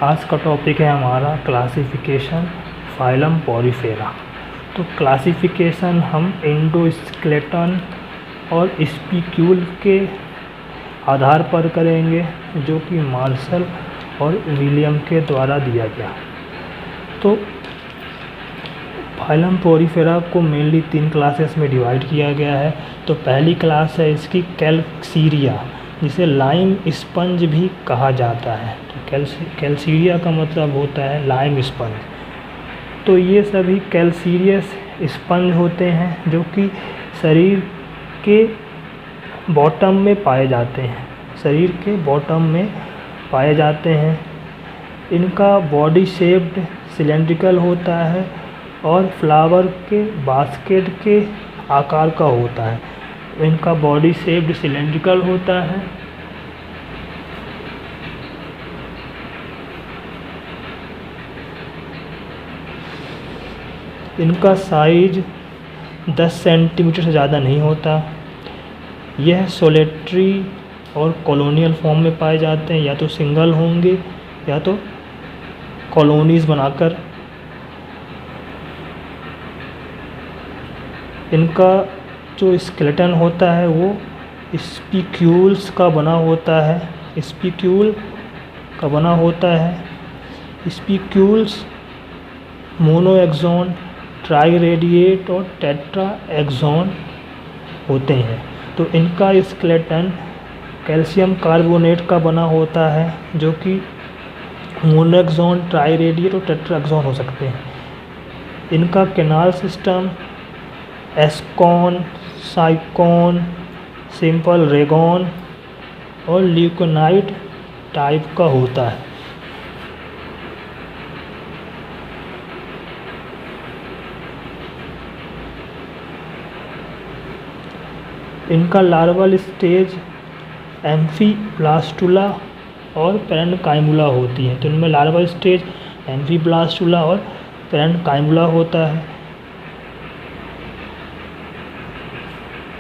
आज का टॉपिक है हमारा क्लासिफिकेशन फाइलम पॉरीफेरा। तो क्लासिफिकेशन हम एंडोस्केलेटन और स्पिक्यूल के आधार पर करेंगे, जो कि मार्शल और विलियम के द्वारा दिया गया। तो फाइलम पॉरीफेरा को मेनली 3 क्लासेस में डिवाइड किया गया है। तो पहली क्लास है इसकी कैल्सीरिया, जिसे लाइम स्पंज भी कहा जाता है। तो कैल्सीरिया का मतलब होता है लाइम स्पंज। तो ये सभी कैल्सीरियस स्पंज होते हैं जो कि शरीर के बॉटम में पाए जाते हैं, शरीर के बॉटम में पाए जाते हैं। इनका बॉडी शेप्ड सिलेंड्रिकल होता है और फ्लावर के बास्केट के आकार का होता है। इनका बॉडी शेप्ड सिलेंड्रिकल होता है। इनका साइज 10 सेंटीमीटर से ज़्यादा नहीं होता। यह सोलेटरी और कॉलोनियल फॉर्म में पाए जाते हैं, या तो सिंगल होंगे या तो कॉलोनीज़ बनाकर। इनका जो स्केलेटन होता है वो स्पिक्यूल्स का बना होता है, स्पिक्यूल का बना होता है। स्पिक्यूल्स मोनोएक्सॉन, ट्राइरेडिएट और टेट्रा एक्सॉन होते हैं। तो इनका स्केलेटन कैल्शियम कार्बोनेट का बना होता है, जो कि मोनोएक्सॉन, ट्राइरेडिएट और टेट्रा एक्सॉन हो सकते हैं। इनका कैनाल सिस्टम एस्कॉन, साइकॉन, सिंपल रेगॉन और ल्यूकोनाइट टाइप का होता है। इनका लार्वल स्टेज एम्फीब्लास्टुला और पेरेन्काइमुला होती है। तो इनमें लार्वल स्टेज एम्फीब्लास्टुला और पेरेन्काइमुला होता है।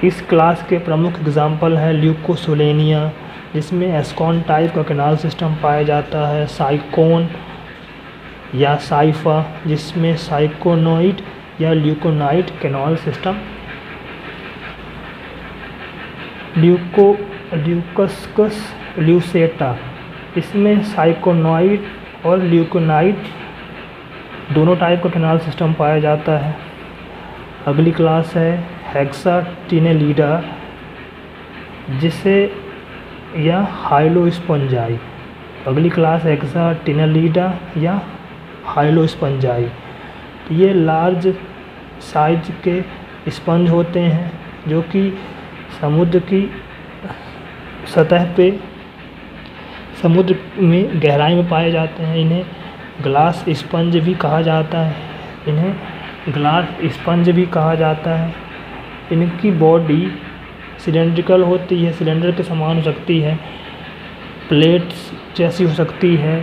इस क्लास के प्रमुख एग्जाम्पल है ल्यूकोसोलेनिया, जिसमें एस्कॉन टाइप का कैनाल सिस्टम पाया जाता है। साइकोन या साइफा, जिसमें साइकोनोइड या ल्यूकोनाइट कैनाल सिस्टम। ल्यूकस्कस ल्यूसेटा, इसमें साइकोनॉइड और ल्यूकोनाइट दोनों टाइप का कैनाल सिस्टम पाया जाता है। अगली क्लास है हेक्साटिनेलिडा, जिसे या हाइलोस्पंजाई। अगली क्लास हेक्साटिनेलिडा या हाइलोस्पंजाई। ये लार्ज साइज के स्पंज होते हैं जो कि समुद्र की सतह पे, समुद्र में गहराई में पाए जाते हैं। इन्हें ग्लास स्पंज भी कहा जाता है। इन्हें ग्लास स्पंज भी कहा जाता है। इनकी बॉडी सिलेंड्रिकल होती है, सिलेंडर के समान हो सकती है, प्लेट्स जैसी हो सकती है,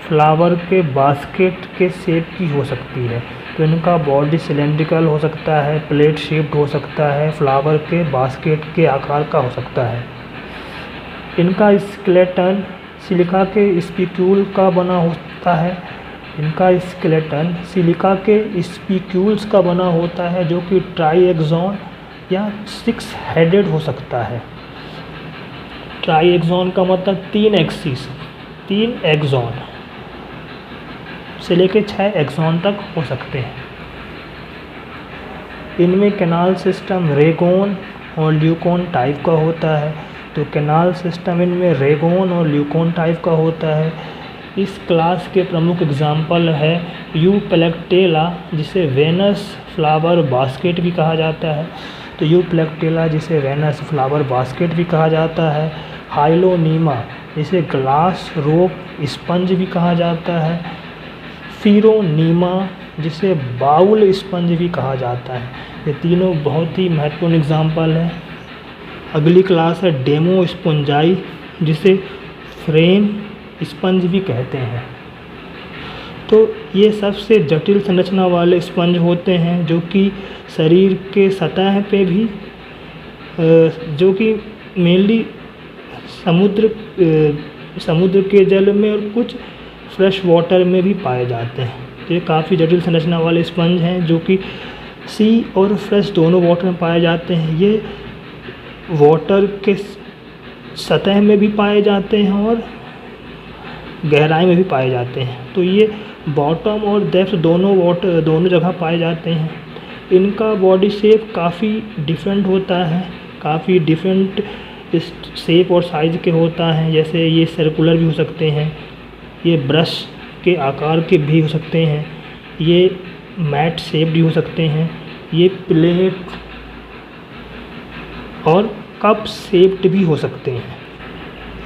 फ्लावर के बास्केट के शेप की हो सकती है। तो इनका बॉडी सिलेंड्रिकल हो सकता है, प्लेट शेप्ड हो सकता है, फ्लावर के बास्केट के आकार का हो सकता है। इनका स्केलेटन सिलिका के स्पिक्यूल का बना होता है। इनका स्केलेटन सिलिका के स्पिक्यूल्स का बना होता है, जो कि ट्राइएक्सॉन या 6 हेडेड हो सकता है। ट्राइएक्सॉन का मतलब 3 एक्सिस, 3 एक्सॉन से लेकर 6 एक्सॉन तक हो सकते हैं। इनमें कैनाल सिस्टम रेगोन और ल्यूकोन टाइप का होता है। तो कैनाल सिस्टम इनमें रेगोन और ल्यूकोन टाइप का होता है। इस क्लास के प्रमुख एग्जाम्पल है यूप्लेक्टेला, जिसे वेनस फ्लावर बास्केट भी कहा जाता है। तो यूप्लेक्टेला, जिसे वेनस फ्लावर बास्केट भी कहा जाता है। हाइलोनीमा, जिसे ग्लास रोप स्पंज भी कहा जाता है। फिरोनीमा, जिसे बाउल स्पंज भी कहा जाता है। ये तीनों बहुत ही महत्वपूर्ण एग्जाम्पल हैं। अगली क्लास है डेमोस्पोंजाई, जिसे फ्रेन स्पंज भी कहते हैं। तो ये सबसे जटिल संरचना वाले स्पंज होते हैं, जो कि शरीर के सतह पे भी, जो कि मेनली समुद्र के जल में और कुछ फ्रेश वाटर में भी पाए जाते हैं। तो ये काफ़ी जटिल संरचना वाले स्पंज हैं जो कि सी और फ्रेश दोनों वाटर में पाए जाते हैं। ये वाटर के सतह में भी पाए जाते हैं और गहराई में भी पाए जाते हैं। तो ये बॉटम और डेप्थ दोनों जगह पाए जाते हैं। इनका बॉडी शेप काफ़ी डिफरेंट होता है, काफ़ी डिफरेंट शेप और साइज़ के होता है। जैसे ये सर्कुलर भी हो सकते हैं, ये ब्रश के आकार के भी हो सकते हैं, ये मैट शेप भी हो सकते हैं, ये प्लेट और कप शेप्ड भी हो सकते हैं।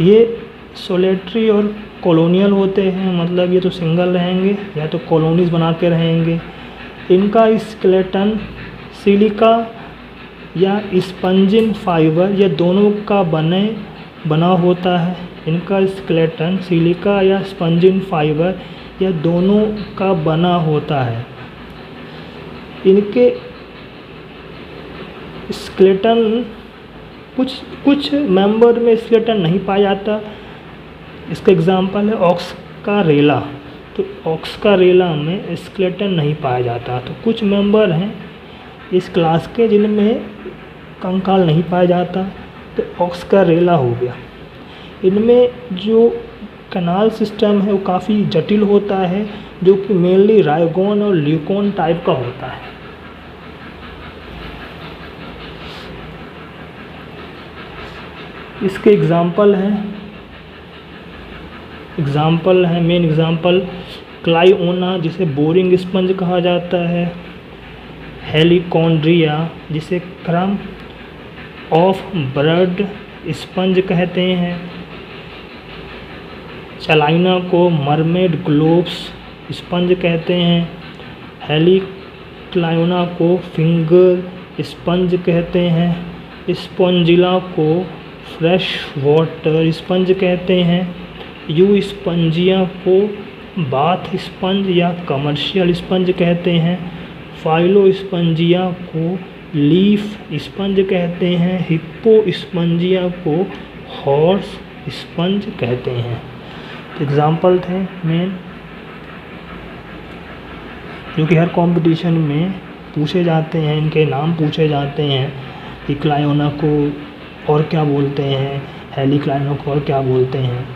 ये सोलेटरी और कॉलोनियल होते हैं, मतलब ये तो सिंगल रहेंगे या तो कॉलोनीज बना के रहेंगे। इनका स्केलेटन सिलिका या स्पंजिन फाइबर या दोनों का बना होता है। इनका स्केलेटन सिलिका या स्पंजिन फाइबर या दोनों का बना होता है। इनके स्केलेटन कुछ मेंबर में स्केलेटन नहीं पाया जाता। इसका एग्जांपल है ऑक्सकारेला। तो ऑक्सकारेला में स्केलेटन नहीं पाया जाता। तो कुछ मेंबर हैं इस क्लास के जिनमें कंकाल नहीं पाया जाता, तो ऑक्सकारेला हो गया। इनमें जो कैनाल सिस्टम है वो काफ़ी जटिल होता है, जो कि मेनली राइगोन और ल्यूकोन टाइप का होता है। इसके मेन एग्जाम्पल क्लाइओना जिसे बोरिंग स्पंज कहा जाता है, हेलिकोन्ड्रिया जिसे क्रम ऑफ ब्लड स्पंज कहते हैं, चलाइना को मरमेड ग्लोब्स स्पंज कहते हैं, हेलिक्लाइना को फिंगर स्पंज कहते हैं, स्पॉन्जिला को फ्रेश वाटर स्पंज कहते हैं, यू स्पंजिया को बाथ स्पंज या कमर्शियल स्पंज कहते हैं, फाइलो स्पंजिया को लीफ स्पंज कहते हैं, हिप्पो स्पंजिया को हॉर्स स्पंज कहते हैं। एग्जाम्पल थे मेन जो कि हर कंपटीशन में पूछे जाते हैं, इनके नाम पूछे जाते हैं कि क्लाइओना को और क्या बोलते हैं, हेलिक्लाइना को और क्या बोलते हैं।